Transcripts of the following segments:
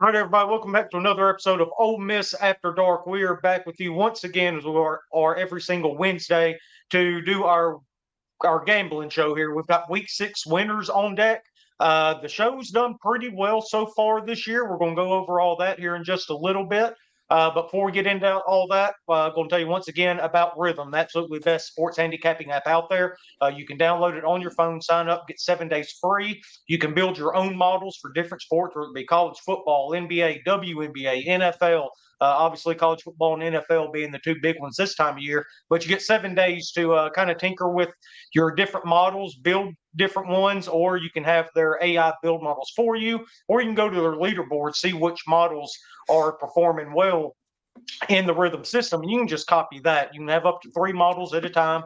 All right, everybody, welcome back to another episode of Ole Miss After Dark. We are back with you once again, as we are every single Wednesday, to do our gambling show here. We've got week 6 winners on deck. The show's done pretty well so far this year. We're going to go over all that here in just a little bit. But before we get into all that, I'm going to tell you once again about Rhythm, the absolutely best sports handicapping app out there. You can download it on your phone, sign up, get 7 days free. You can build your own models for different sports, whether it be college football, NBA, WNBA, NFL. Obviously, college football and NFL being the two big ones this time of year. But you get 7 days to kind of tinker with your different models, build different ones, or you can have their AI build models for you, or you can go to their leaderboard, see which models are performing well in the Rhythm system. And you can just copy that. You can have up to 3 models at a time.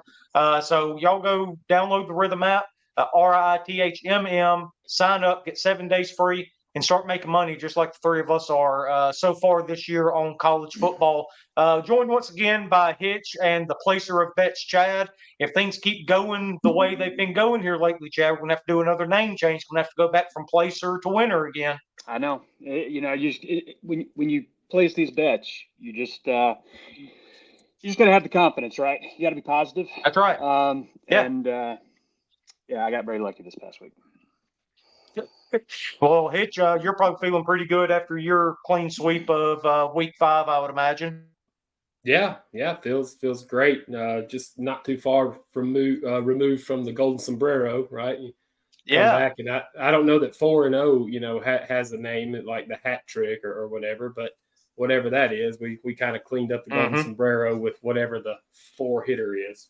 So y'all go download the Rhythm app, RITHMM, sign up, get 7 days free, and start making money just like the three of us are so far this year on college football. Joined once again by Hitch and the placer of bets, Chad. If things keep going the way they've been going here lately, Chad, we're going to have to do another name change. We're going to have to go back from placer to winner again. I know. When you place these bets, you just gotta have the confidence, right? You got to be positive. That's right. Yeah. And yeah, I got very lucky this past week. Well, Hitch, you're probably feeling pretty good after your clean sweep of week 5, I would imagine. Yeah, feels great. Just not too far from removed from the golden sombrero, right? You come back, and I don't know that 4-0, has a name like the hat trick or whatever, but whatever that is, we kind of cleaned up the golden sombrero with whatever the 4-hitter is.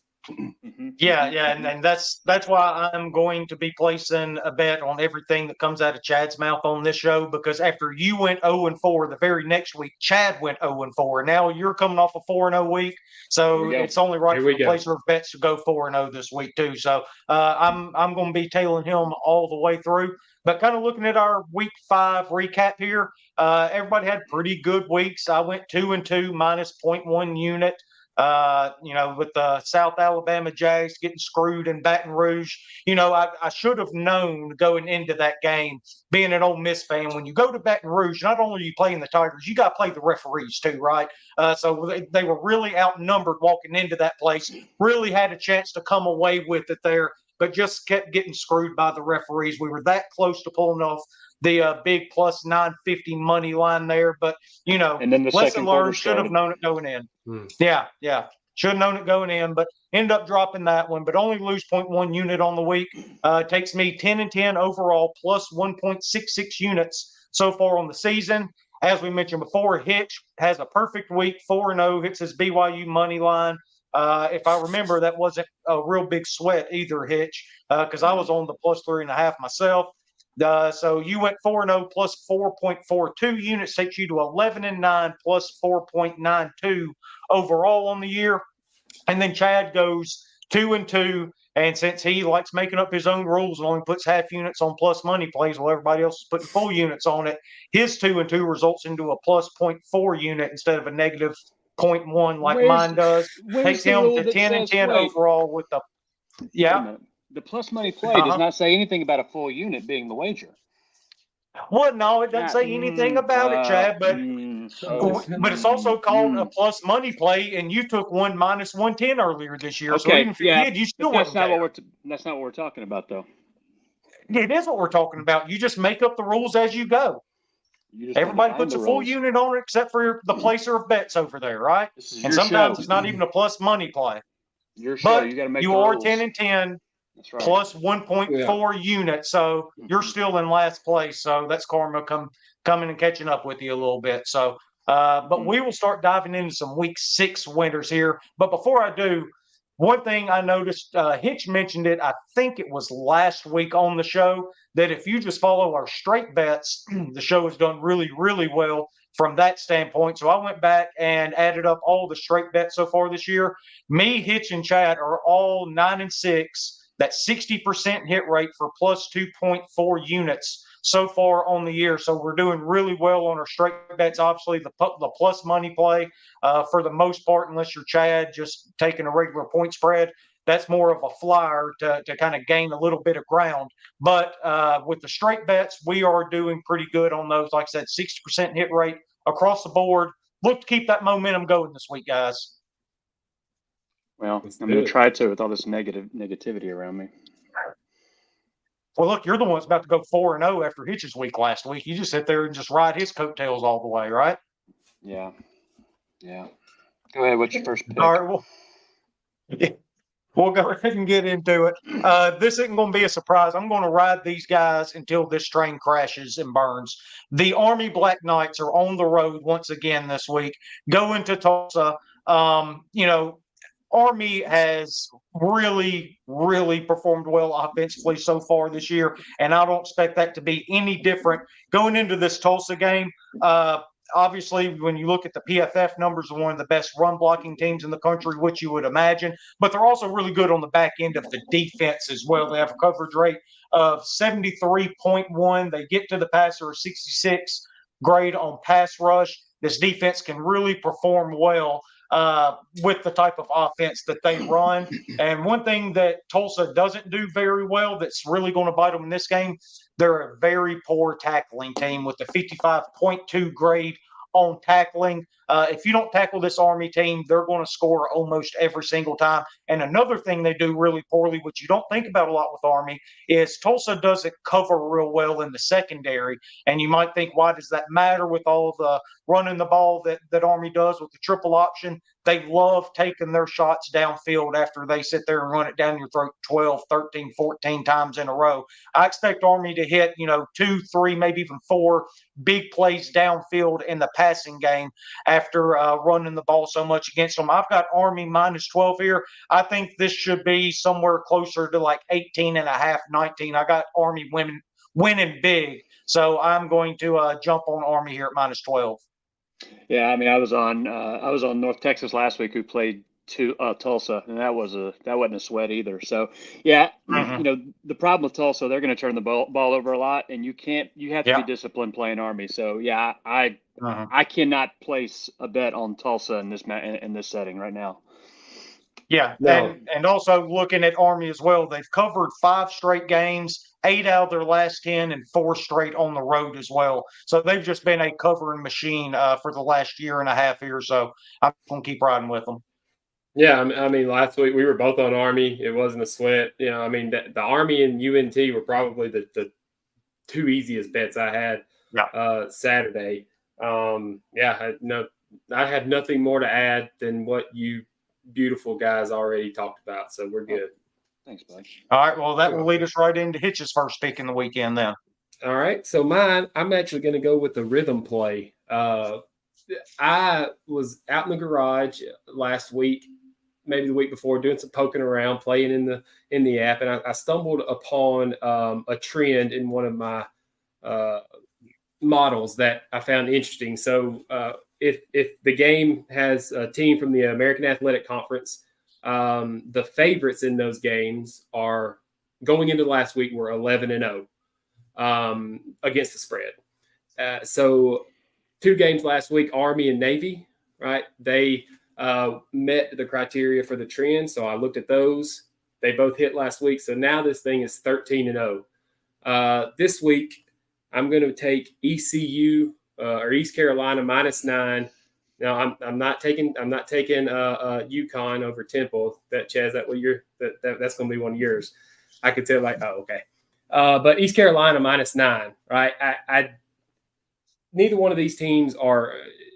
Yeah, and that's why I'm going to be placing a bet on everything that comes out of Chad's mouth on this show, because after you went 0-4 the very next week, Chad went 0-4. Now you're coming off a 4-0 week, so it's only right for the placer of bets to go 4-0 this week too. So I'm going to be tailing him all the way through. But kind of looking at our week 5 recap here, everybody had pretty good weeks. I went 2-2 minus 0.1 unit. With the South Alabama Jags getting screwed in Baton Rouge. I should have known going into that game, being an Ole Miss fan, when you go to Baton Rouge, not only are you playing the Tigers, you got to play the referees too, right? So they were really outnumbered walking into that place, really had a chance to come away with it there, but just kept getting screwed by the referees. We were that close to pulling off the big plus 950 money line there. But, and then the lesson learned, should have known it going in. Yeah. Should have known it going in, but end up dropping that one, but only lose 0.1 unit on the week. Takes me 10-10 overall, plus 1.66 units so far on the season. As we mentioned before, Hitch has a perfect week, 4-0, hits his BYU money line. If I remember, that wasn't a real big sweat either, Hitch, because I was on the plus 3.5 myself. So you went 4-0 plus 4.42 units, takes you to 11-9 plus 4.92 overall on the year. And then Chad goes 2-2. And since he likes making up his own rules and only puts half units on plus money plays while everybody else is putting full units on it, his 2-2 results into a plus 0.4 unit instead of a negative 0.1 like mine does. Takes him to 10-10 overall with the The plus money play does not say anything about a full unit being the wager. Well, no, it doesn't say anything about it, Chad, but it's also called a plus money play, and you took one minus 110 earlier this year. So even if you did, you still that's not what we're talking about, though. It is what we're talking about. You just make up the rules as you go. Everybody puts a full unit on it except for the placer of bets over there, right? And sometimes it's not even a plus money play. Your show. But you got to make. You are 10-10. That's right. Plus 1.4 units, so you're still in last place. So that's karma coming and catching up with you a little bit. So, but we will start diving into some week 6 winners here. But before I do, one thing I noticed, Hitch mentioned it, I think it was last week on the show, that if you just follow our straight bets, the show has done really, really well from that standpoint. So I went back and added up all the straight bets so far this year. Me, Hitch, and Chad are all 9-6. That 60% hit rate for plus 2.4 units so far on the year. So we're doing really well on our straight bets. Obviously, the plus money play for the most part, unless you're Chad, just taking a regular point spread. that's more of a flyer to kind of gain a little bit of ground. But with the straight bets, we are doing pretty good on those. Like I said, 60% hit rate across the board. Look to keep that momentum going this week, guys. Well, I'm going to try to with all this negativity around me. Well, look, you're the one that's about to go 4-0 after Hitch's week last week. You just sit there and just ride his coattails all the way, right? Yeah. Yeah. Go ahead. What's your first pick? All right. We'll go ahead and get into it. This isn't going to be a surprise. I'm going to ride these guys until this train crashes and burns. The Army Black Knights are on the road once again this week, going to Tulsa. Army has really, really performed well offensively so far this year, and I don't expect that to be any different going into this Tulsa game. Obviously, when you look at the PFF numbers, they're one of the best run blocking teams in the country, which you would imagine, but they're also really good on the back end of the defense as well. They have a coverage rate of 73.1. They get to the passer a 66 grade on pass rush. This defense can really perform well with the type of offense that they run. And one thing that Tulsa doesn't do very well that's really going to bite them in this game, they're a very poor tackling team with a 55.2 grade on tackling. If you don't tackle this Army team, they're going to score almost every single time. And another thing they do really poorly, which you don't think about a lot with Army, is Tulsa doesn't cover real well in the secondary. And you might think, why does that matter with all the running the ball that Army does with the triple option? They love taking their shots downfield after they sit there and run it down your throat 12, 13, 14 times in a row. I expect Army to hit, 2, 3, maybe even 4 big plays downfield in the passing game after running the ball so much against them. I've got Army minus 12 here. I think this should be somewhere closer to like 18.5, 19. I got Army winning big. So I'm going to jump on Army here at minus 12. Yeah, I mean, I was on North Texas last week, who played Tulsa, and that wasn't a sweat either. So yeah, the problem with Tulsa, they're going to turn the ball over a lot, and you have to be disciplined playing Army. So yeah, I cannot place a bet on Tulsa in this setting right now. Yeah, no. And also looking at Army as well, they've covered 5 straight games, 8 out of their last 10, and 4 straight on the road as well. So they've just been a covering machine for the last year and a half here. So I'm going to keep riding with them. Yeah, I mean, last week we were both on Army. It wasn't a sweat. I mean, the Army and UNT were probably the 2 easiest bets I had Saturday. I have nothing more to add than what you beautiful guys already talked about, so we're good. Thanks, bud. All right, well, that will lead us right into Hitch's first pick in the weekend then. All right, so I'm actually going to go with the rhythm play. I was out in the garage last week, maybe the week before, doing some poking around, playing in the app, and I stumbled upon a trend in one of my models that I found interesting. So if the game has a team from the American Athletic Conference, the favorites in those games are going into last week were 11-0 against the spread. So 2 games last week, Army and Navy, right? They met the criteria for the trend. So I looked at those. They both hit last week. So now this thing is 13-0. This week, I'm going to take ECU or East Carolina -9. Now I'm not taking UConn over Temple. Chaz, that's going to be one of yours. I could tell okay. But East Carolina -9, right? I neither one of these teams are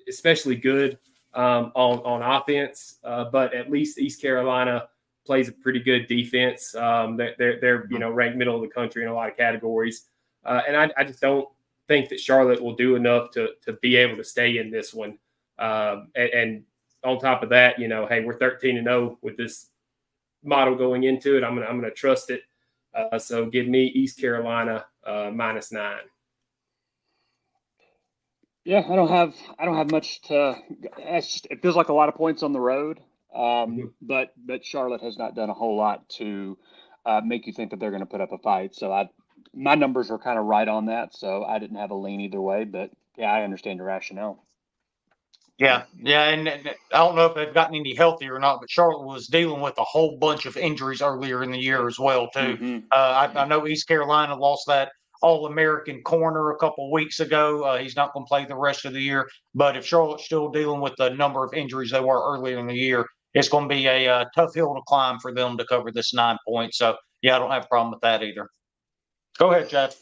especially good on offense, but at least East Carolina plays a pretty good defense. They're ranked middle of the country in a lot of categories. And I just don't think that Charlotte will do enough to be able to stay in this one. And on top of that, hey, we're 13-0 with this model going into it. I'm gonna trust it. So give me East Carolina -9. Yeah, I don't have much to. It feels like a lot of points on the road. But Charlotte has not done a whole lot to make you think that they're going to put up a fight. So my numbers are kind of right on that. So I didn't have a lean either way. But yeah, I understand your rationale. Yeah, and I don't know if they've gotten any healthier or not, but Charlotte was dealing with a whole bunch of injuries earlier in the year as well too. Mm-hmm. I know East Carolina lost that All-American corner a couple weeks ago. He's not going to play the rest of the year, but if Charlotte's still dealing with the number of injuries they were earlier in the year, it's going to be a tough hill to climb for them to cover this 9 points. So yeah, I don't have a problem with that either. Go ahead, Jeff.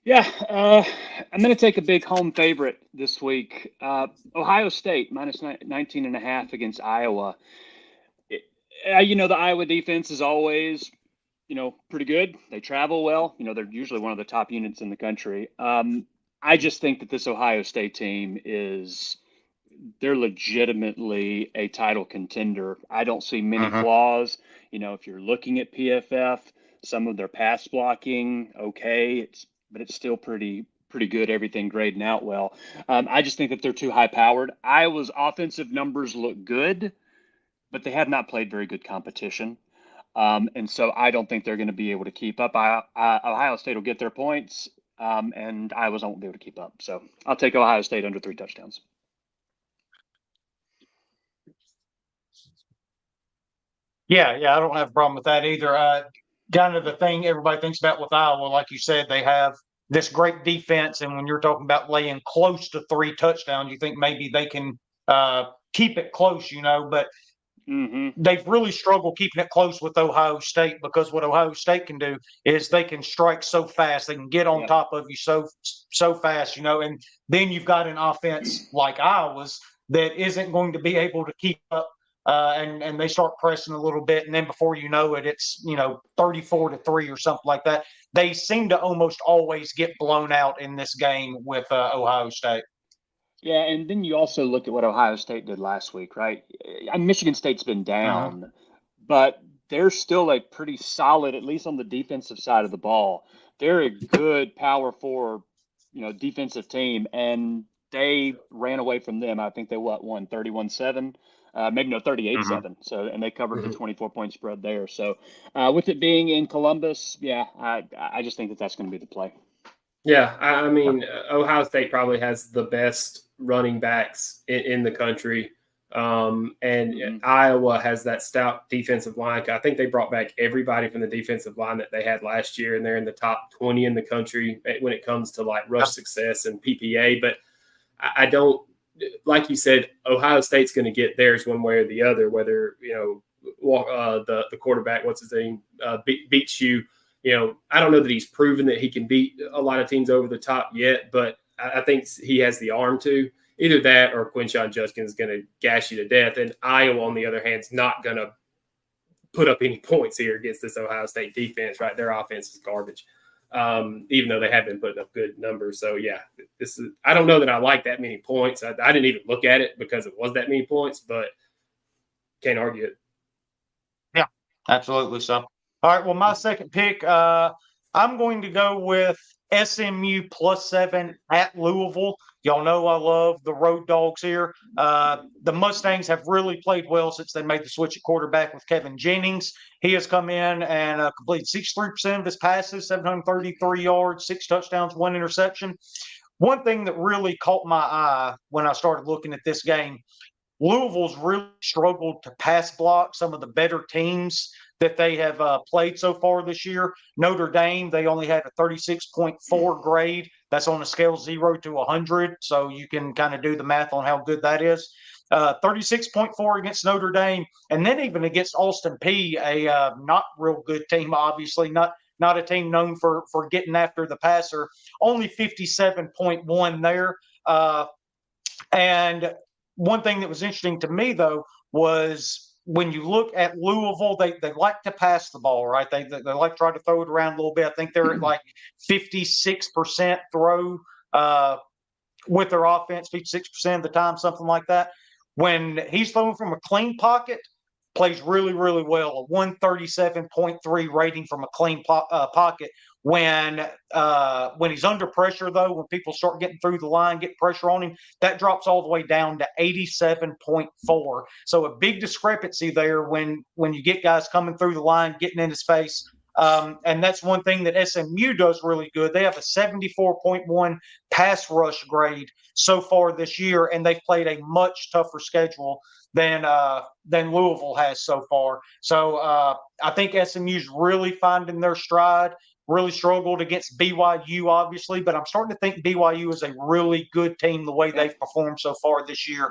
Yeah, I'm going to take a big home favorite this week. Ohio State minus 19.5 against Iowa. The Iowa defense is always, pretty good. They travel well. They're usually one of the top units in the country. I just think that this Ohio State team they're legitimately a title contender. I don't see many flaws. If you're looking at PFF, some of their pass blocking, okay, but it's still pretty good, everything grading out well. I just think that they're too high powered. Iowa's offensive numbers look good, but they have not played very good competition. And so I don't think they're going to be able to keep up. Ohio State will get their points, and Iowa won't be able to keep up. So I'll take Ohio State under 3 touchdowns. Yeah, I don't have a problem with that either. Kind of the thing everybody thinks about with Iowa, like you said, they have this great defense, and when you're talking about laying close to 3 touchdowns, you think maybe they can keep it close, but they've really struggled keeping it close with Ohio State, because what Ohio State can do is they can strike so fast, they can get on top of you so fast, and then you've got an offense like Iowa's that isn't going to be able to keep up. And they start pressing a little bit, and then before you know it, it's 34-3 or something like that. They seem to almost always get blown out in this game with Ohio State. Yeah, and then you also look at what Ohio State did last week, right? Michigan State's been down, but they're still a pretty solid, at least on the defensive side of the ball. They're a good power forward, defensive team, and they ran away from them. I think they won 31-7. Maybe no, 38-7. So, and they covered the 24-point spread there. So, with it being in Columbus, yeah, I just think that that's going to be the play. Yeah, I mean, Ohio State probably has the best running backs in the country, and Iowa has that stout defensive line. I think they brought back everybody from the defensive line that they had last year, and they're in the top 20 in the country when it comes to like rush success and PPA. But I don't. Like you said, Ohio State's going to get theirs one way or the other, whether, the quarterback, what's his name, beats you. I don't know that he's proven that he can beat a lot of teams over the top yet, but I think he has the arm to. Either that or Quinshon Judkins is going to gash you to death. And Iowa, on the other hand, is not going to put up any points here against this Ohio State defense, right? Their offense is garbage. Even though they have been putting up good numbers. So, yeah, I don't know that I like that many points. I didn't even look at it because it was that many points, but can't argue it. Yeah, absolutely so. All right, well, my second pick, I'm going to go with SMU +7 at Louisville. Y'all know I love the road dogs here. The Mustangs have really played well since they made the switch at quarterback with Kevin Jennings. He has come in and completed 63% of his passes, 733 yards, 6 touchdowns, 1 interception. One thing that really caught my eye when I started looking at this game, Louisville's really struggled to pass block some of the better teams that they have played so far this year. Notre Dame, they only had a 36.4 grade. That's on a scale 0 to 100, so you can kind of do the math on how good that is. 36.4 against Notre Dame, and then even against Austin Peay, a not real good team, obviously, not a team known for getting after the passer. Only 57.1 there. And one thing that was interesting to me, though, was when you look at Louisville, they like to pass the ball, right? They like to try to throw it around a little bit. I think they're at like 56% throw with their offense, 56% of the time, something like that. When he's throwing from a clean pocket, plays really, really well. A 137.3 rating from a clean pocket. When he's under pressure, though, when people start getting through the line, get pressure on him, that drops all the way down to 87.4. So a big discrepancy there when you get guys coming through the line, getting in his face. And that's one thing that SMU does really good. They have a 74.1 pass rush grade so far this year, and they've played a much tougher schedule than Louisville has so far. So I think SMU's really finding their stride. Really struggled against BYU, obviously, but I'm starting to think BYU is a really good team the way they've performed so far this year.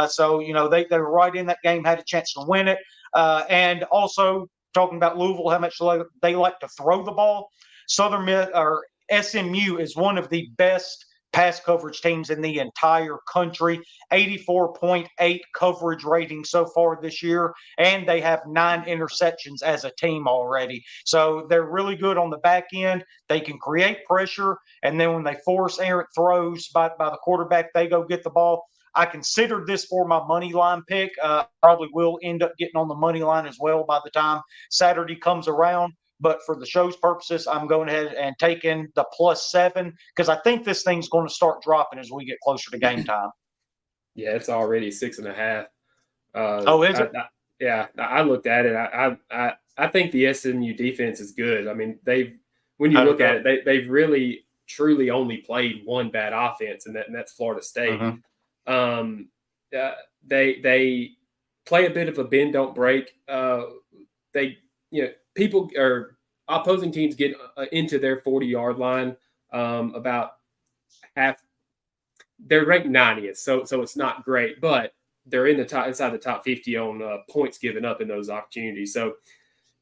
So, they were right in that game, had a chance to win it. And also, talking about Louisville, how much they like to throw the ball. SMU is one of the best pass coverage teams in the entire country. 84.8 coverage rating so far this year, and they have 9 interceptions as a team already. So they're really good on the back end. They can create pressure, and then when they force errant throws by the quarterback, they go get the ball. I considered this for my money line pick. Probably will end up getting on the money line as well by the time Saturday comes around. But for the show's purposes, I'm going ahead and taking the +7 because I think this thing's going to start dropping as we get closer to game time. Yeah, it's already 6.5. Is it? I looked at it. I think the SMU defense is good. I mean, when you look at it, they've really truly only played one bad offense, and that's Florida State. They play a bit of a bend don't break. People or opposing teams get into their 40-yard line about half. They're ranked 90th, so it's not great, but they're inside the top 50 on points given up in those opportunities. So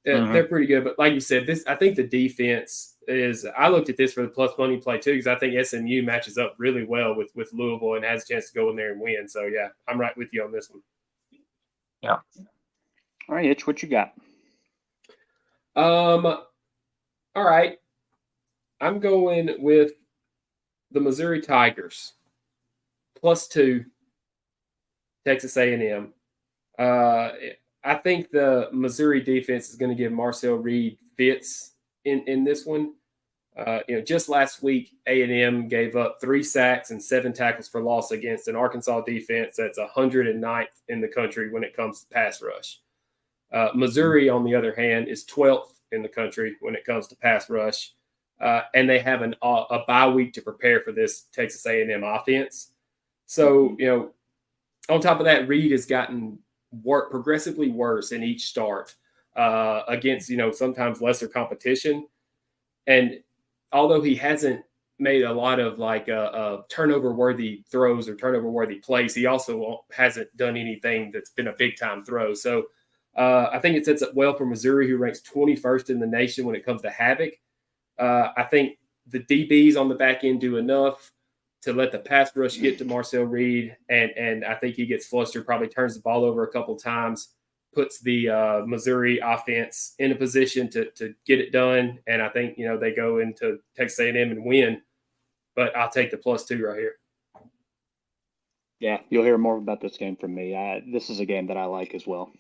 they're pretty good. But like you said, I think the defense is. I looked at this for the plus money play too because I think SMU matches up really well with Louisville and has a chance to go in there and win. So yeah, I'm right with you on this one. Yeah. All right, Itch, what you got? All right. I'm going with the Missouri Tigers +2, Texas A&M. I think the Missouri defense is going to give Marcel Reed fits in this one. Just last week, A&M gave up 3 sacks and 7 tackles for loss against an Arkansas defense that's 109th in the country when it comes to pass rush. Missouri, on the other hand, is 12th in the country when it comes to pass rush, and they have a bye week to prepare for this Texas A&M offense. So, on top of that, Reed has gotten progressively worse in each start against, sometimes lesser competition. And although he hasn't made a lot of turnover-worthy throws or turnover-worthy plays, he also hasn't done anything that's been a big-time throw. So, I think it sets up well for Missouri, who ranks 21st in the nation when it comes to havoc. I think the DBs on the back end do enough to let the pass rush get to Marcel Reed, and I think he gets flustered, probably turns the ball over a couple of times, puts the Missouri offense in a position to get it done, and I think they go into Texas A&M and win. But I'll take the +2 right here. Yeah, you'll hear more about this game from me. This is a game that I like as well.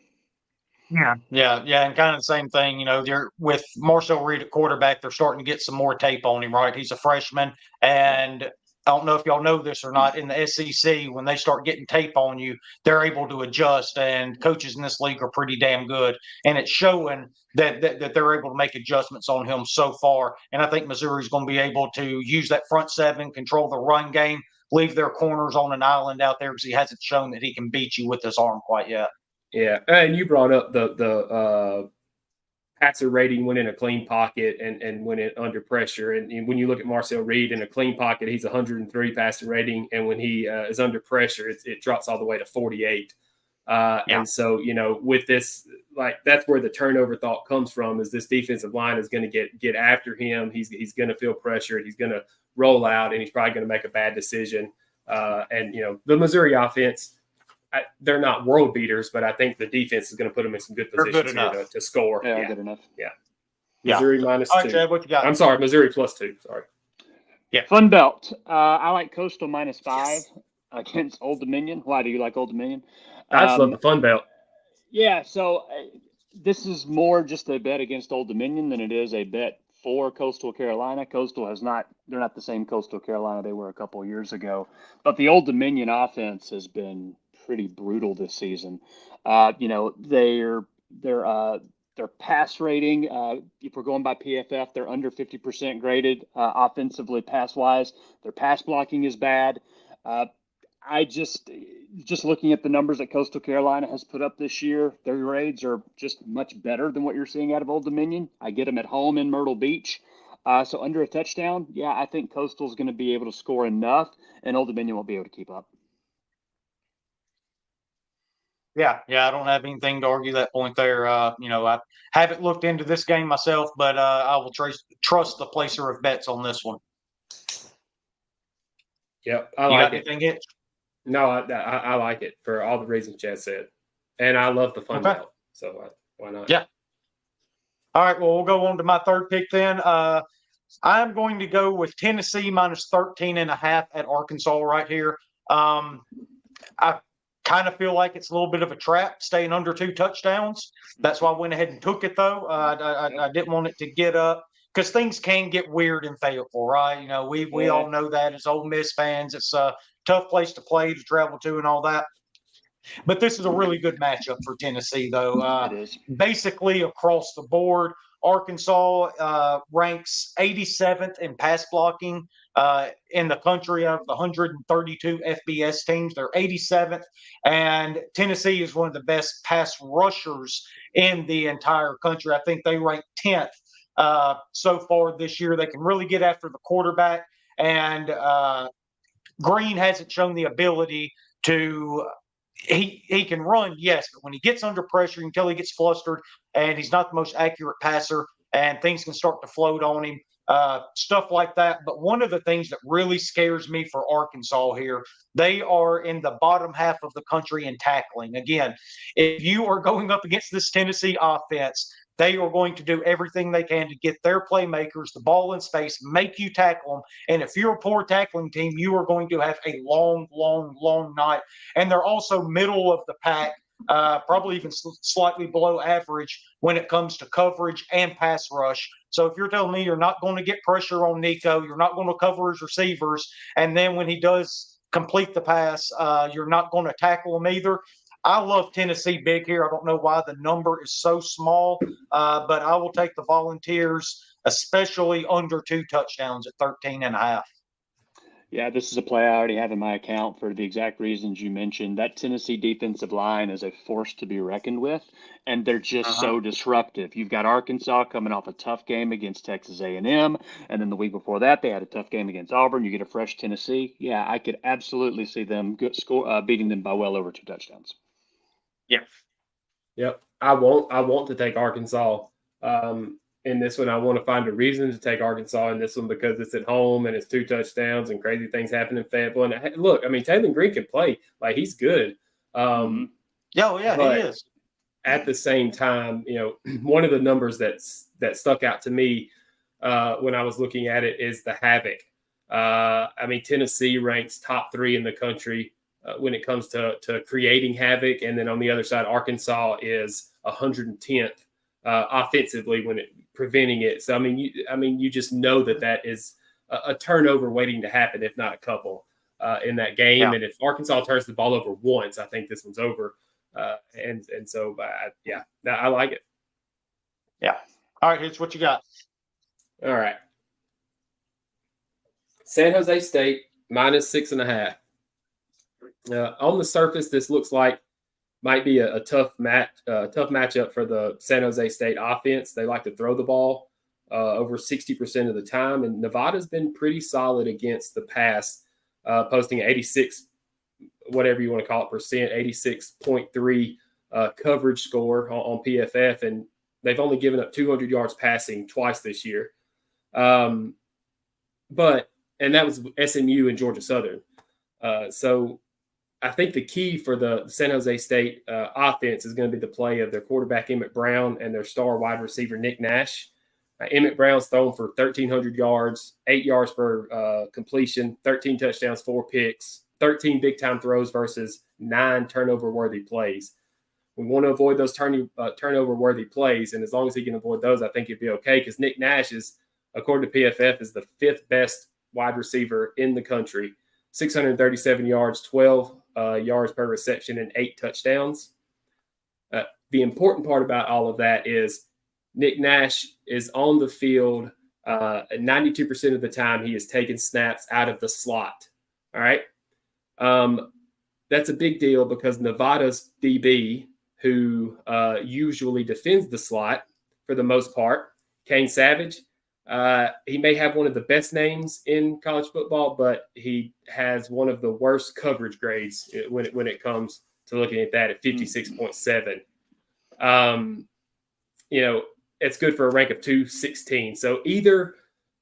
Yeah, and kind of the same thing. They're with Marcel Reed at quarterback. They're starting to get some more tape on him, right? He's a freshman, and I don't know if y'all know this or not. In the SEC, when they start getting tape on you, they're able to adjust, and coaches in this league are pretty damn good. And it's showing that they're able to make adjustments on him so far. And I think Missouri's going to be able to use that front seven, control the run game, leave their corners on an island out there because he hasn't shown that he can beat you with his arm quite yet. Yeah, and you brought up the passer rating when in a clean pocket and when it under pressure. And when you look at Marcel Reed in a clean pocket, he's 103 passer rating, and when he is under pressure, it drops all the way to 48. And so with this, that's where the turnover thought comes from. Is this defensive line is going to get after him? He's going to feel pressured. He's going to roll out, and he's probably going to make a bad decision. And the Missouri offense. They're not world beaters, but I think the defense is going to put them in some good positions here to score. Yeah, good enough. Yeah. Missouri -2. All right, Chad, what you got? I'm sorry, Missouri +2. Sorry. Yeah. Fun Belt. I like Coastal -5 against Old Dominion. Why do you like Old Dominion? I just love the Fun Belt. Yeah, so this is more just a bet against Old Dominion than it is a bet for Coastal Carolina. Coastal they're not the same Coastal Carolina they were a couple of years ago. But the Old Dominion offense has been pretty brutal this season. They're Their pass rating, if we're going by PFF, they're under 50% graded offensively, pass wise. Their pass blocking is bad. I just looking at the numbers that Coastal Carolina has put up this year, their grades are just much better than what you're seeing out of Old Dominion. I get them at home in Myrtle Beach. So under a touchdown, yeah, I think Coastal's going to be able to score enough, and Old Dominion won't be able to keep up. Yeah, I don't have anything to argue that point there. I haven't looked into this game myself, but I will trust the placer of bets on this one. Yep, I like it. Anything Hitch? No, I like it for all the reasons Chad said, and I love the fun belt. So why not? Yeah. All right. Well, we'll go on to my third pick then. I'm going to go with Tennessee minus 13.5 at Arkansas right here. I kind of feel like it's a little bit of a trap staying under 2 touchdowns. That's why I went ahead and took it, though. I didn't want it to get up because things can get weird in Fayetteville, right? We all know that as Ole Miss fans. It's a tough place to play, to travel to, and all that. But this is a really good matchup for Tennessee, though. It is. Basically, across the board, Arkansas ranks 87th in pass blocking in the country of the 132 FBS teams. They're 87th. And Tennessee is one of the best pass rushers in the entire country. I think they rank 10th so far this year. They can really get after the quarterback. And Green hasn't shown the ability to he can run, yes, but when he gets under pressure, until he gets flustered, and he's not the most accurate passer, and things can start to float on him, stuff like that. But one of the things that really scares me for Arkansas here, they are in the bottom half of the country in tackling. Again, if you are going up against this Tennessee offense, they are going to do everything they can to get their playmakers the ball in space, make you tackle them. And if you're a poor tackling team, you are going to have a long, long, long night. And they're also middle of the pack, probably even slightly below average when it comes to coverage and pass rush. So if you're telling me you're not going to get pressure on Nico, you're not going to cover his receivers, and then when he does complete the pass, you're not going to tackle him either. I love Tennessee big here. I don't know why the number is so small, but I will take the Volunteers, especially under 2 touchdowns at 13.5. Yeah, this is a play I already have in my account for the exact reasons you mentioned. That Tennessee defensive line is a force to be reckoned with, and they're just so disruptive. You've got Arkansas coming off a tough game against Texas A&M, and then the week before that, they had a tough game against Auburn. You get a fresh Tennessee. Yeah, I could absolutely see them beating them by well over 2 touchdowns. Yep. I want to take Arkansas in this one. I want to find a reason to take Arkansas in this one because it's at home and it's 2 touchdowns and crazy things happen in Fayetteville. And look, I mean, Taylor Green can play. Like, he's good. He is. At the same time, one of the numbers that stuck out to me when I was looking at it is the havoc. I mean, Tennessee ranks top 3 in the country when it comes to creating havoc. And then on the other side, Arkansas is 110th offensively when preventing it. So, I mean, you just know that is a turnover waiting to happen, if not a couple in that game. Yeah. And if Arkansas turns the ball over once, I think this one's over. And so, I like it. Yeah. All right, Hitch, what you got? All right. San Jose State minus 6.5. On the surface, this looks like might be a tough matchup for the San Jose State offense. They like to throw the ball over 60% of the time, and Nevada's been pretty solid against the pass, posting 86, whatever you want to call it, percent, 86.3 coverage score on PFF, and they've only given up 200 yards passing twice this year. And that was SMU and Georgia Southern. So I think the key for the San Jose State offense is going to be the play of their quarterback, Emmett Brown, and their star wide receiver, Nick Nash. Emmett Brown's thrown for 1,300 yards, 8 yards per completion, 13 touchdowns, 4 picks, 13 big-time throws versus 9 turnover-worthy plays. We want to avoid those turnover-worthy plays, and as long as he can avoid those, I think he'd be okay because Nick Nash is, according to PFF, is the 5th best wide receiver in the country. 637 yards, 12 yards per reception, and 8 touchdowns. the important part about all of that is Nick Nash is on the field 92% of the time. He is taking snaps out of the slot. All right. That's a big deal because Nevada's DB, who usually defends the slot for the most part, Kane Savage, he may have one of the best names in college football, but he has one of the worst coverage grades when it comes to looking at that at 56.7. It's good for a rank of 216. So either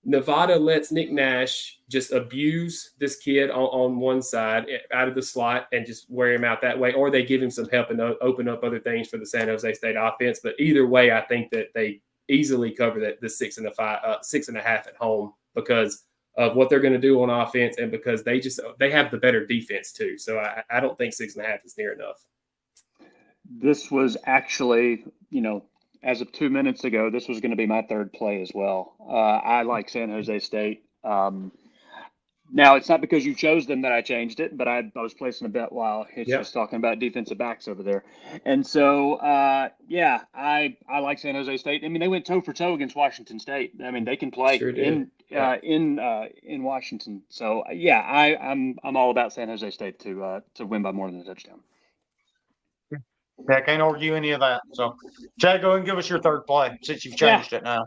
Nevada lets Nick Nash just abuse this kid on one side out of the slot and just wear him out that way, or they give him some help and open up other things for the San Jose State offense. But either way, I think that they easily cover the 6.5 at home because of what they're going to do on offense and because they have the better defense too. So I don't think 6.5 is near enough. This was actually, as of 2 minutes ago, this was going to be my third play as well. I like San Jose State. Now, it's not because you chose them that I changed it, but I was placing a bet while Hitch was talking about defensive backs over there. And so, I like San Jose State. I mean, they went toe for toe against Washington State. I mean, they can play in Washington. So, I'm all about San Jose State to win by more than a touchdown. Yeah, I can't argue any of that. So, Chad, go ahead and give us your third play since you've changed it now.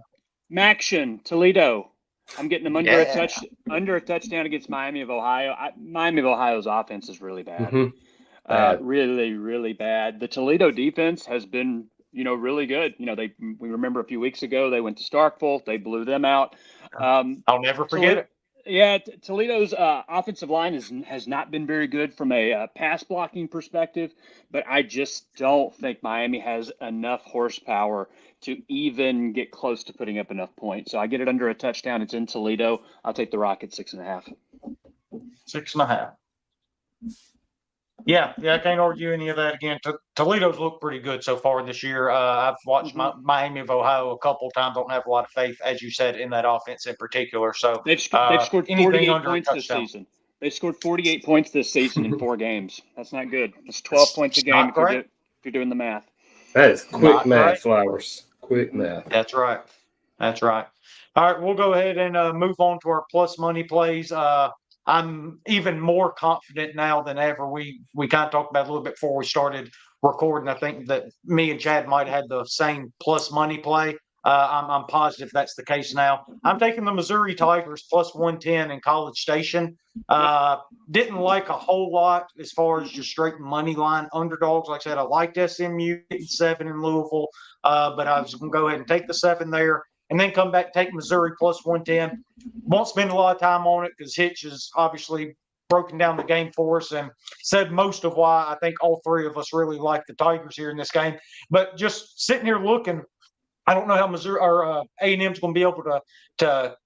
Maction, Toledo. I'm getting them under a touchdown against Miami of Ohio. Miami of Ohio's offense is really bad. Mm-hmm. Really, really bad. The Toledo defense has been, really good. We remember a few weeks ago they went to Starkville. They blew them out. I'll never forget it. Yeah, Toledo's offensive line has not been very good from a pass blocking perspective, but I just don't think Miami has enough horsepower to even get close to putting up enough points. So I get it under a touchdown. It's in Toledo. I'll take the Rockets 6.5. 6.5. Yeah, I can't argue any of that again. Toledo's looked pretty good so far this year. I've watched Miami of Ohio a couple of times. Don't have a lot of faith, as you said, in that offense in particular. So they've scored 48 points this season. They scored 48 points this season in 4 games. That's not good. That's 12 points a game if you're doing the math. That is quick math, Flowers. Quick math. That's right. All right, we'll go ahead and move on to our plus money plays. I'm even more confident now than ever. We kind of talked about it a little bit before we started recording. I think that me and Chad might have had the same plus money play. I'm positive that's the case now. I'm taking the Missouri Tigers plus 110 in College Station. Didn't like a whole lot as far as just straight money line underdogs. Like I said, I liked SMU getting 7 in Louisville, but I was going to go ahead and take the 7 there. And then come back, take Missouri plus 110. Won't spend a lot of time on it because Hitch has obviously broken down the game for us and said most of why I think all three of us really like the Tigers here in this game. But just sitting here looking, I don't know how Missouri or A&M's going to be able to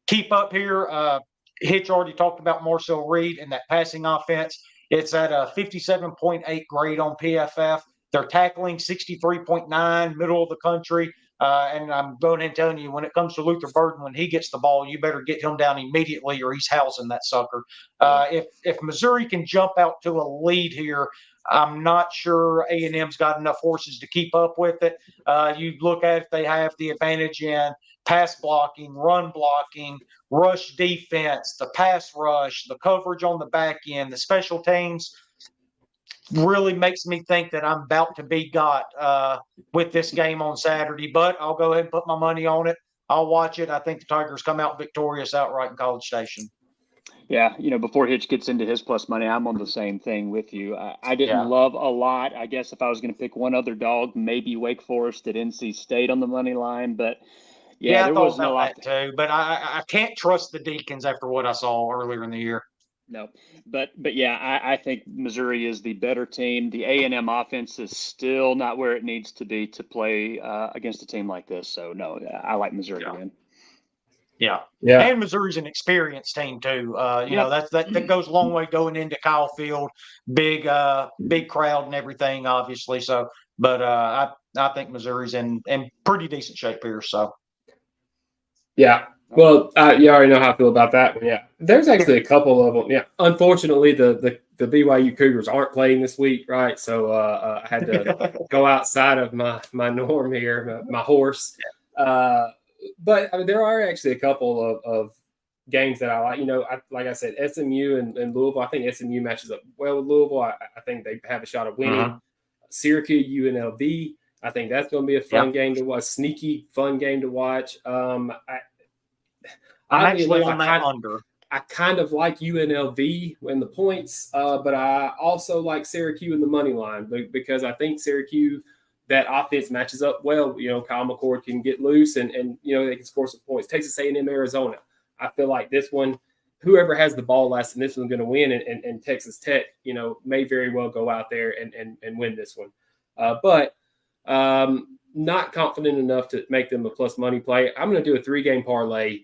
keep up here. Hitch already talked about Marcel Reed and that passing offense. It's at a 57.8 grade on PFF. They're tackling 63.9, middle of the country. And I'm going and telling you, when it comes to Luther Burden, when he gets the ball, you better get him down immediately or he's housing that sucker. If Missouri can jump out to a lead here, I'm not sure A&M's got enough horses to keep up with it. You look at if they have the advantage in pass blocking, run blocking, rush defense, the pass rush, the coverage on the back end, the special teams. Really makes me think that I'm about to be got with this game on Saturday, but I'll go ahead and put my money on it. I'll watch it. I think the Tigers come out victorious outright in College Station. Yeah, before Hitch gets into his plus money, I'm on the same thing with you. I didn't love a lot. I guess if I was going to pick one other dog, maybe Wake Forest at NC State on the money line, but there wasn't a lot too. But I can't trust the Deacons after what I saw earlier in the year. No, but I think Missouri is the better team. The A&M offense is still not where it needs to be to play against a team like this. So no, I like Missouri to win. Yeah. And Missouri's an experienced team too. That goes a long way going into Kyle Field, big crowd and everything, obviously. So, but I think Missouri's in pretty decent shape here. So. Yeah, Well, you already know how I feel about that one. Yeah, there's actually a couple of them. Yeah, unfortunately, the BYU Cougars aren't playing this week, right? So I had to go outside of my norm here, my horse. But I mean, there are actually a couple of games that I like. Like I said, SMU and Louisville. I think SMU matches up well with Louisville. I think they have a shot of winning. Syracuse, UNLV. I think that's going to be a fun game to watch. Sneaky, fun game to watch. I'm actually on that under. I kind of like UNLV in the points, but I also like Syracuse in the money line because I think Syracuse, that offense matches up well. Kyle McCord can get loose and they can score some points. Texas A&M, Arizona. I feel like this one, whoever has the ball last, and this one's going to win. And Texas Tech, may very well go out there and win this one. But not confident enough to make them a plus money play. I'm going to do a 3-game parlay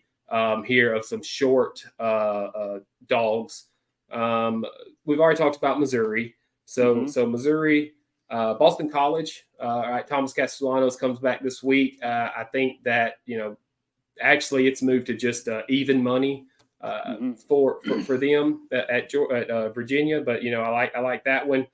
here of some short dogs. We've already talked about Missouri. So Missouri, Boston College. All right, Thomas Castellanos comes back this week. I think that, actually it's moved to just even money for them at Virginia. But, I like that one.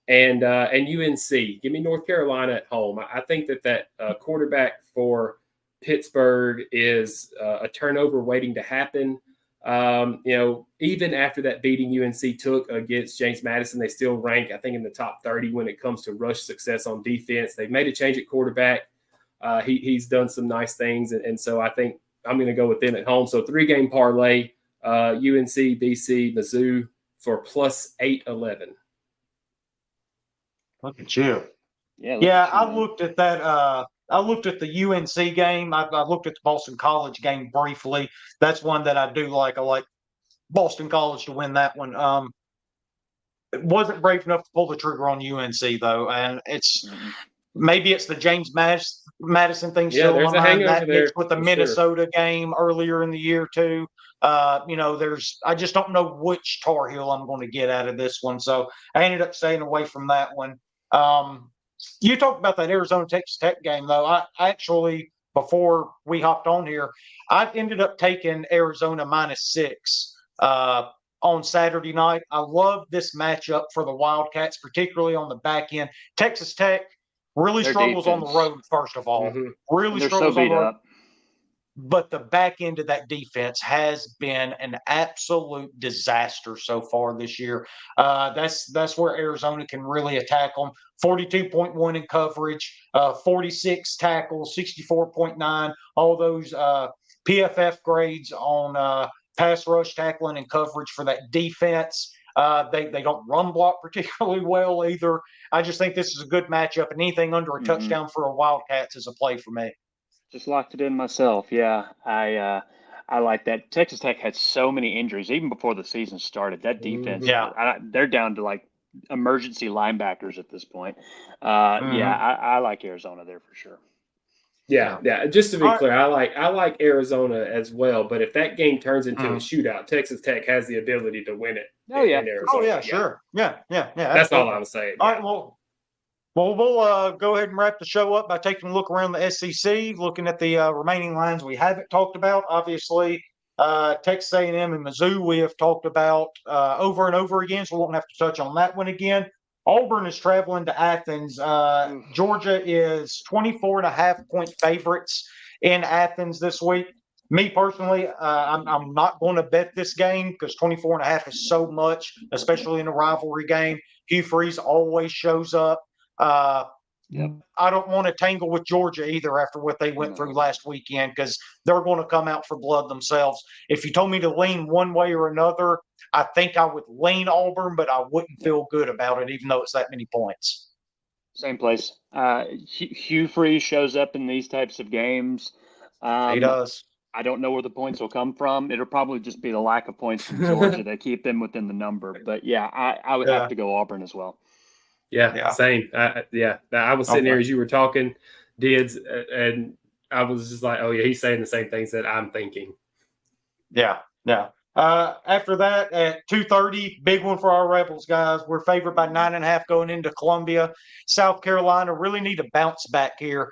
And UNC. Give me North Carolina at home. I think that quarterback for Pittsburgh is a turnover waiting to happen. Even after that beating UNC took against James Madison, they still rank, I think, in the top 30 when it comes to rush success on defense. They've made a change at quarterback. He's done some nice things. And so I think I'm going to go with them at home. So 3-game parlay, UNC, BC, Mizzou for plus 811. Look at you. I looked at that. I looked at the UNC game. I looked at the Boston College game briefly. That's one that I do like. I like Boston College to win that one. It wasn't brave enough to pull the trigger on UNC though, and maybe it's the James Madison thing still on my mind. That mixed with the Minnesota game earlier in the year too. I just don't know which Tar Heel I'm going to get out of this one, so I ended up staying away from that one. You talked about that Arizona Texas Tech game, though. I actually, before we hopped on here, I ended up taking Arizona -6 on Saturday night. I love this matchup for the Wildcats, particularly on the back end. Texas Tech really struggles on the road, first of all. Really struggles on the road. But the back end of that defense has been an absolute disaster so far this year. That's where Arizona can really attack them. 42.1 in coverage, 46 tackles, 64.9. All those PFF grades on pass rush, tackling, and coverage for that defense. They don't run block particularly well either. I just think this is a good matchup, and anything under a touchdown for a Wildcats is a play for me. Just locked it in myself. Yeah, I like that. Texas Tech had so many injuries even before the season started. That defense, they're down to like emergency linebackers at this point. I like Arizona there for sure. Yeah. Just to be clear, I like Arizona as well. But if that game turns into a shootout, Texas Tech has the ability to win it. Sure. Yeah. That's all I'm saying. All right, well, we'll go ahead and wrap the show up by taking a look around the SEC, looking at the remaining lines we haven't talked about. Obviously, Texas A&M and Mizzou we have talked about over and over again, so we won't have to touch on that one again. Auburn is traveling to Athens. Georgia is 24.5-point favorites in Athens this week. Me personally, I'm not going to bet this game because 24.5 is so much, especially in a rivalry game. Hugh Freeze always shows up. I don't want to tangle with Georgia either after what they went through last weekend because they're going to come out for blood themselves. If you told me to lean one way or another, I think I would lean Auburn, but I wouldn't feel good about it, even though it's that many points. Same place. Hugh Freeze shows up in these types of games. He does. I don't know where the points will come from. It'll probably just be the lack of points from Georgia that keep them within the number. But, I would have to go Auburn as well. Yeah, same. I was sitting there as you were talking, Dids, and I was just like, oh, yeah, he's saying the same things that I'm thinking. Yeah. After that, at 2:30, big one for our Rebels, guys. We're favored by 9.5 going into Columbia. South Carolina really need a bounce back here.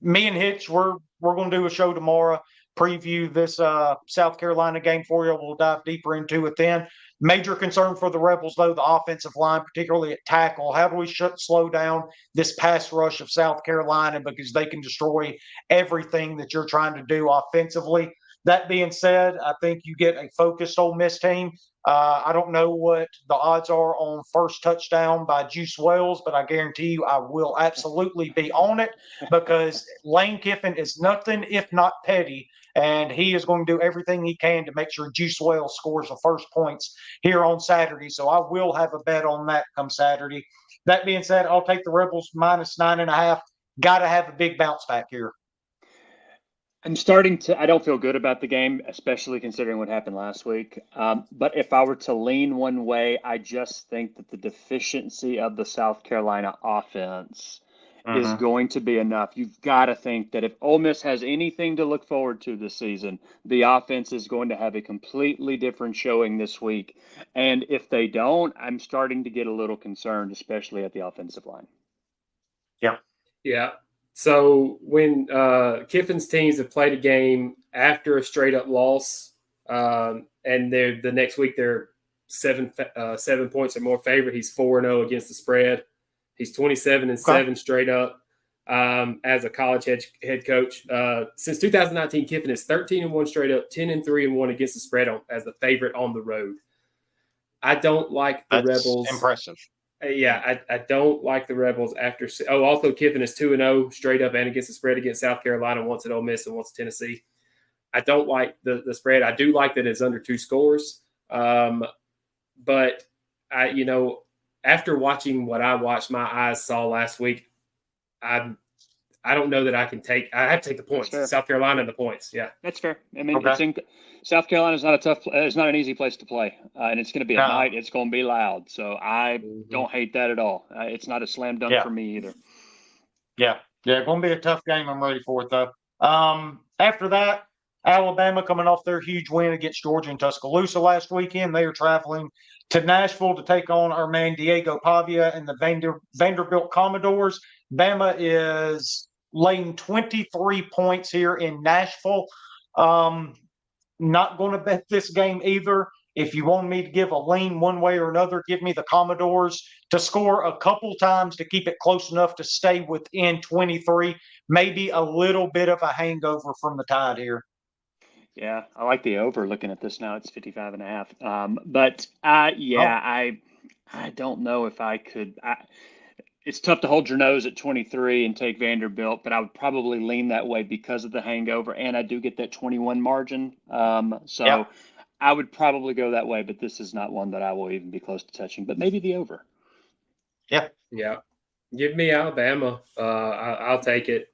me and Hitch, we're going to do a show tomorrow, preview this South Carolina game for you. We'll dive deeper into it then. Major concern for the Rebels, though, the offensive line, particularly at tackle. How do we slow down this pass rush of South Carolina, because they can destroy everything that you're trying to do offensively? That being said, I think you get a focused Ole Miss team. I don't know what the odds are on first touchdown by Juice Wells, but I guarantee you I will absolutely be on it, because Lane Kiffin is nothing if not petty, and he is going to do everything he can to make sure Juice Wells scores the first points here on Saturday. So I will have a bet on that come Saturday. That being said, I'll take the Rebels -9.5. Got to have a big bounce back here. I don't feel good about the game, especially considering what happened last week. But if I were to lean one way, I just think that the deficiency of the South Carolina offense is going to be enough. You've got to think that if Ole Miss has anything to look forward to this season, the offense is going to have a completely different showing this week. And if they don't, I'm starting to get a little concerned, especially at the offensive line. Yeah. So when Kiffin's teams have played a game after a straight up loss, and the next week they're 7 points or more favorite, he's 4-0 against the spread. He's 27-7 straight up as a college head coach. Since 2019, Kiffin is 13-1 straight up, 10-3-1 against the spread as the favorite on the road. I don't like the Rebels. Impressive. I don't like the Rebels after. Also Kiffin is 2-0 straight up and against the spread against South Carolina, once at Ole Miss and once at Tennessee. I don't like the spread. I do like that it's under 2 scores. But after watching what I watched, my eyes saw last week, I don't know that I can take. I have to take the points. South Carolina and the points. Yeah, that's fair. I mean, South Carolina is it's not an easy place to play, and it's going to be at night. It's going to be loud. So I don't hate that at all. It's not a slam dunk for me either. Yeah, going to be a tough game. I'm ready for it though. After that, Alabama coming off their huge win against Georgia and Tuscaloosa last weekend. They are traveling to Nashville to take on our man Diego Pavia and the Vanderbilt Commodores. Bama is laying 23 points here in Nashville. Not going to bet this game either. If you want me to give a lean one way or another, give me the Commodores to score a couple times to keep it close enough to stay within 23. Maybe a little bit of a hangover from the Tide here. Yeah, I like the over. Looking at this now, it's 55.5. I don't know if I could. It's tough to hold your nose at 23 and take Vanderbilt, but I would probably lean that way because of the hangover, and I do get that 21 margin. I would probably go that way, but this is not one that I will even be close to touching. But maybe the over. Yeah. Give me Alabama. I'll take it.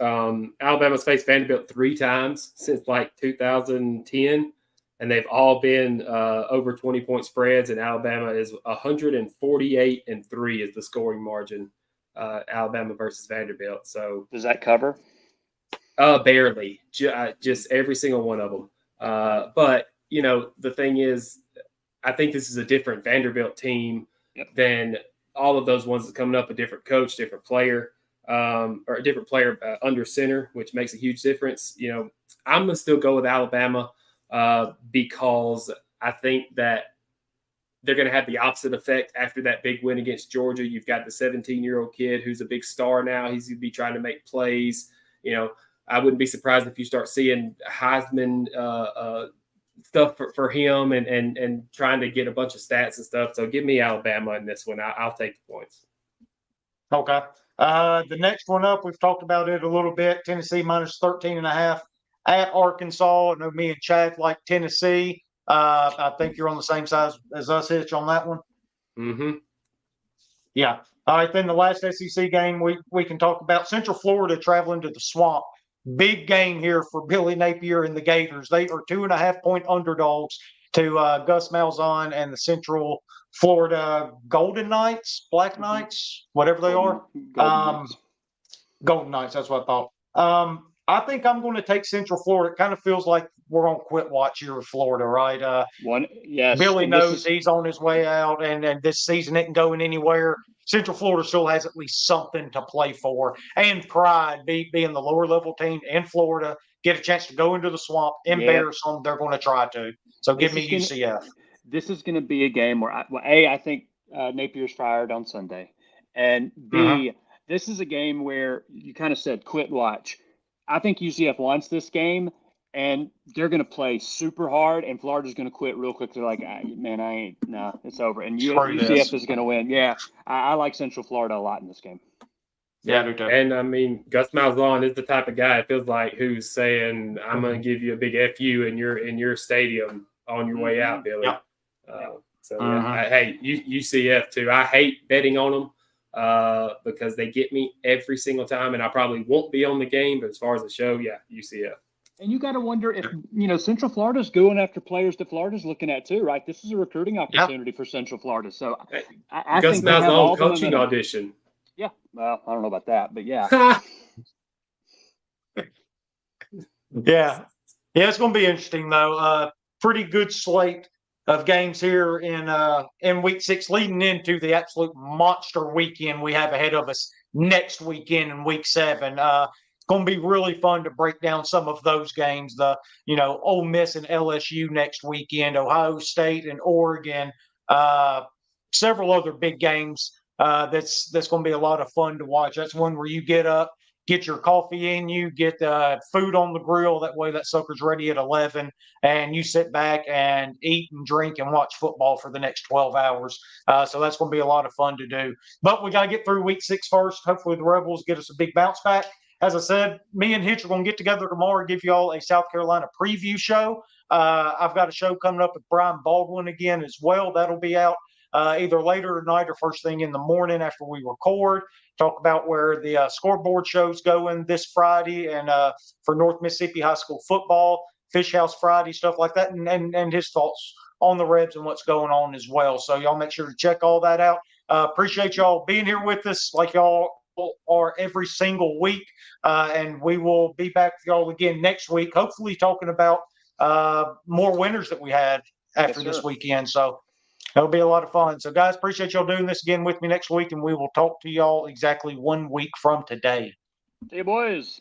Alabama's faced Vanderbilt 3 times since like 2010, and they've all been over 20-point spreads, and Alabama is 148-3 is the scoring margin, Alabama versus Vanderbilt. So does that cover? Barely, just every single one of them. But the thing is, I think this is a different Vanderbilt team than all of those ones that coming up. A different coach, different player. Or a different player under center, which makes a huge difference. I'm going to still go with Alabama because I think that they're going to have the opposite effect after that big win against Georgia. You've got the 17-year-old kid who's a big star now. He's going to be trying to make plays. I wouldn't be surprised if you start seeing Heisman stuff for him and trying to get a bunch of stats and stuff. So give me Alabama in this one. I'll take the points. Okay. The next one up, we've talked about it a little bit. Tennessee -13.5 at Arkansas. I know me and Chad like Tennessee. I think you're on the same side as us, Hitch, on that one. Mm-hmm. Yeah. All right. Then the last SEC game we can talk about, Central Florida traveling to the Swamp. Big game here for Billy Napier and the Gators. They are 2.5-point underdogs to Gus Malzahn and the Central Florida Golden Knights, Black Knights, whatever they are. Golden Knights, that's what I thought. I think I'm going to take Central Florida. It kind of feels like we're on quit watch here with Florida, right? Yes. Billy knows he's on his way out, and this season isn't going anywhere. Central Florida still has at least something to play for, and pride, being the lower level team in Florida, get a chance to go into the swamp, embarrass them. They're going to try to. So give me UCF. This is going to be a game where, I think Napier's fired on Sunday, and B, this is a game where you kind of said quit watch. I think UCF wants this game, and they're going to play super hard, and Florida's going to quit real quick. They're like, man, it's over. And UCF is going to win. Yeah, I like Central Florida a lot in this game. Yeah, I do too. And I mean, Gus Malzahn is the type of guy, it feels like, who's saying, I'm going to give you a big FU in your stadium on your way out, Billy. Yep. Hey, UCF too. I hate betting on them because they get me every single time, and I probably won't be on the game. But as far as the show, yeah, UCF. And you got to wonder if Central Florida's going after players that Florida's looking at too, right? This is a recruiting opportunity for Central Florida. So I Gus think Malzahn coaching audition. Yeah, well, I don't know about that, but yeah. Yeah, it's going to be interesting though. Pretty good slate of games here in week 6, leading into the absolute monster weekend we have ahead of us next weekend in week 7. It's going to be really fun to break down some of those games. The Ole Miss and LSU next weekend, Ohio State and Oregon, several other big games. That's going to be a lot of fun to watch. That's one where you get up, get your coffee in you, get food on the grill. That way that sucker's ready at 11, and you sit back and eat and drink and watch football for the next 12 hours. So that's going to be a lot of fun to do. But we got to get through week 6 first. Hopefully the Rebels get us a big bounce back. As I said, me and Hitch are going to get together tomorrow and give you all a South Carolina preview show. I've got a show coming up with Brian Baldwin again as well. That'll be out either later tonight or first thing in the morning after we record. Talk about where the scoreboard show's going this Friday, and for North Mississippi High School football, Fish House Friday, stuff like that, and his thoughts on the Rebs and what's going on as well. So y'all make sure to check all that out. Appreciate y'all being here with us like y'all are every single week, and we will be back with y'all again next week, hopefully talking about more winners that we had after this weekend. So it'll be a lot of fun. So, guys, appreciate y'all doing this again with me next week, and we will talk to y'all exactly 1 week from today. See you, boys.